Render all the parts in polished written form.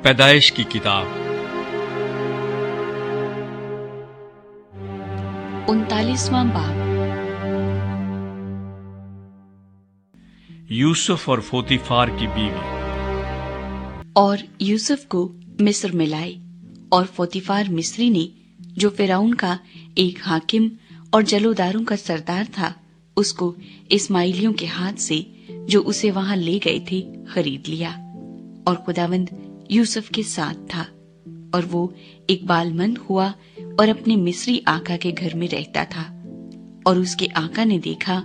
पैदाइश की किताब 39वां बाब। यूसुफ और फोतीफार की बीवी। और यूसुफ को मिस्र में लाए, और फोतीफार मिस्री ने, जो फिरौन का एक हाकिम और जलोदारों का सरदार था, उसको इस्माइलियों के हाथ से, जो उसे वहां ले गए थे, खरीद लिया। और खुदावंद यूसुफ के साथ था, और वो इकबालमंद हुआ और अपने मिस्री आका के घर में रहता था। और उसके आका ने देखा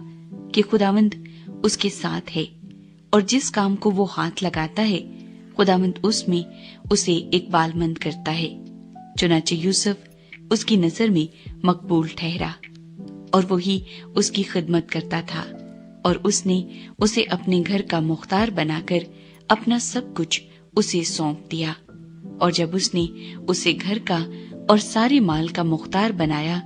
कि खुदावंद उसके साथ है, और जिस काम को वो हाथ लगाता है, खुदावंद उसमें उसे इकबालमंद करता है। चुनाचे यूसुफ उसकी नजर में मकबूल ठहरा, और वही उसकी खिदमत करता था, और उसने उसे अपने घर का मुख्तार बनाकर अपना सब कुछ उसे सौंप दिया। और जब उसने उसे घर का और सारे माल का मुख्तार बनाया,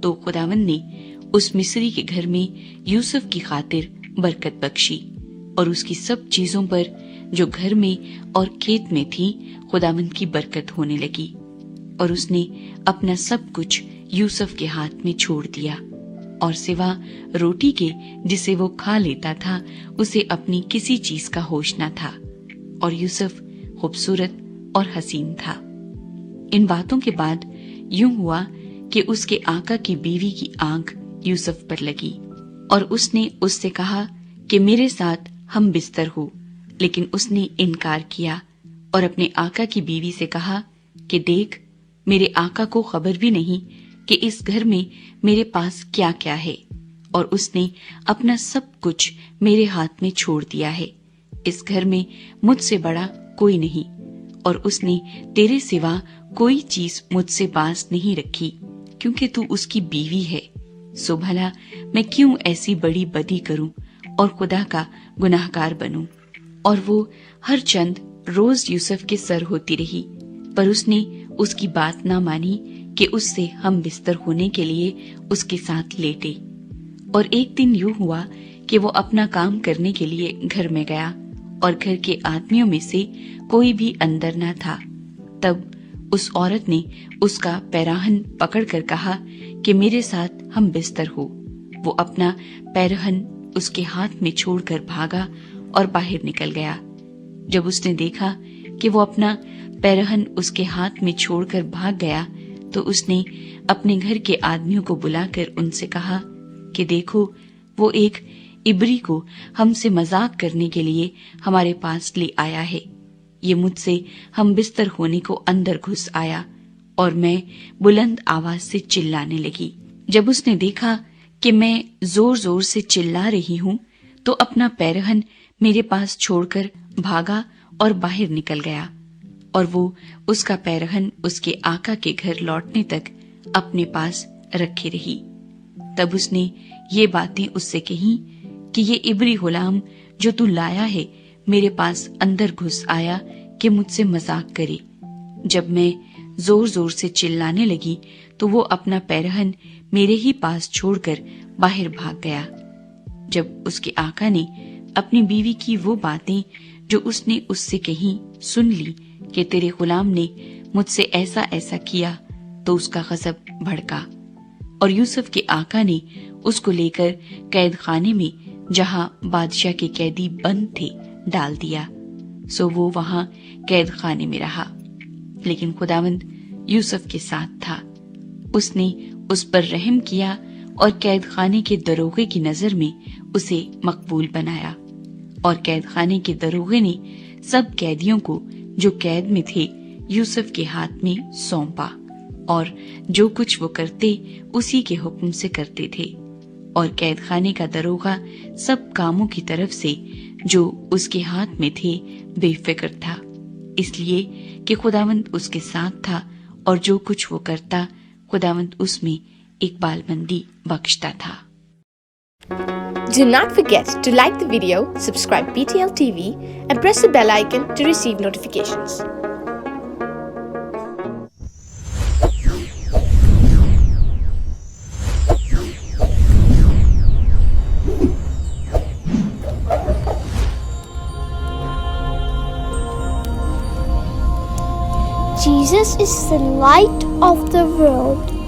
तो खुदावंद ने उस मिस्री के घर में यूसुफ की खातिर बरकत बख्शी, और उसकी सब चीजों पर जो घर में और खेत में थी, खुदावंद की बरकत होने लगी। और उसने अपना सब कुछ यूसुफ के हाथ में छोड़ दिया, और सिवा रोटी के जिसे वो खा लेता था, उसे अपनी किसी चीज का होश न था। और यूसुफ खूबसूरत और हसीन था। इन बातों के बाद यूं हुआ कि उसके आका की बीवी की आंख यूसुफ पर लगी, और उसने उससे कहा कि मेरे साथ हम बिस्तर हो। लेकिन उसने इनकार किया, और अपने आका की बीवी से कहा कि देख, मेरे आका को खबर भी नहीं कि इस घर में मेरे पास क्या क्या है, और उसने अपना सब कुछ मेरे हाथ में छोड़ दिया है। इस घर में मुझसे बड़ा कोई नहीं, और उसने तेरे सिवा कोई चीज मुझसे पास नहीं रखी, क्योंकि तू उसकी बीवी है। सो भला मैं क्यों ऐसी बड़ी बदी करूं और खुदा का गुनाहगार बनूं। और वो हर चंद रोज यूसुफ के सर होती रही, पर उसने उसकी बात ना मानी कि उससे हम बिस्तर होने के लिए उसके साथ लेटे। और एक दिन यूं हुआ कि वो अपना काम करने के लिए घर में गया, और घर के आदमियों में से कोई भी अंदर न था। तब उस औरत ने उसका पैराहन पकड़कर कहा कि मेरे साथ हम बिस्तर हो। वो अपना पैराहन उसके हाथ में छोड़कर भागा और बाहर निकल गया। जब उसने देखा कि वो अपना पैराहन उसके हाथ में छोड़कर भाग गया, तो उसने अपने घर के आदमियों को बुलाकर उनसे कहा कि देखो, वो एक इब्री को हमसे मजाक करने के लिए हमारे पास ले आया है। ये मुझसे हम बिस्तर होने को अंदर घुस आया, और मैं बुलंद आवाज से चिल्लाने लगी। जब उसने देखा कि मैं जोर जोर से चिल्ला रही हूँ, तो अपना पैरहन मेरे पास छोड़कर भागा और बाहर निकल गया। और वो उसका पैरहन उसके आका के घर लौटने तक अपने पास रखे रही। तब उसने ये बातें उससे कही कि ये इब्री गुलाम जो तू लाया है, मेरे पास अंदर घुस आया कि मुझसे मजाक करे। जब मैं जोर जोर से चिल्लाने लगी, तो वो अपना पैरहन मेरे ही पास छोड़कर बाहर भाग गया। जब उसके आका ने अपनी बीवी की वो बातें जो उसने उससे कही सुन ली कि तेरे गुलाम ने मुझसे ऐसा ऐसा किया, तो उसका गजब भड़का, और यूसुफ के आका ने उसको लेकर कैद खाने में, जहां बादशाह के कैदी बंद थे, डाल दिया। सो वो वहां कैद खाने में रहा। लेकिन खुदावंद यूसुफ के साथ था। उसने उस पर रहम किया, और कैद खाने के दरोगे की नजर में उसे मकबूल बनाया। और कैद खाने के दरोगे ने सब कैदियों को जो कैद में थे, यूसुफ के हाथ में सौंपा, और जो कुछ वो करते उसी के हुक्म से करते थे। और कैद खाने का दरोगा सब कामों की तरफ से जो उसके हाथ में थे बेफिक्र था, इसलिए कि खुदावंद उसके साथ था, और जो कुछ वो करता, खुदावंद उसमें इकबालमंदी बख्शता था। Do not forget to like the video, subscribe PTL TV, and press the bell icon to receive notifications. Jesus is the light of the world.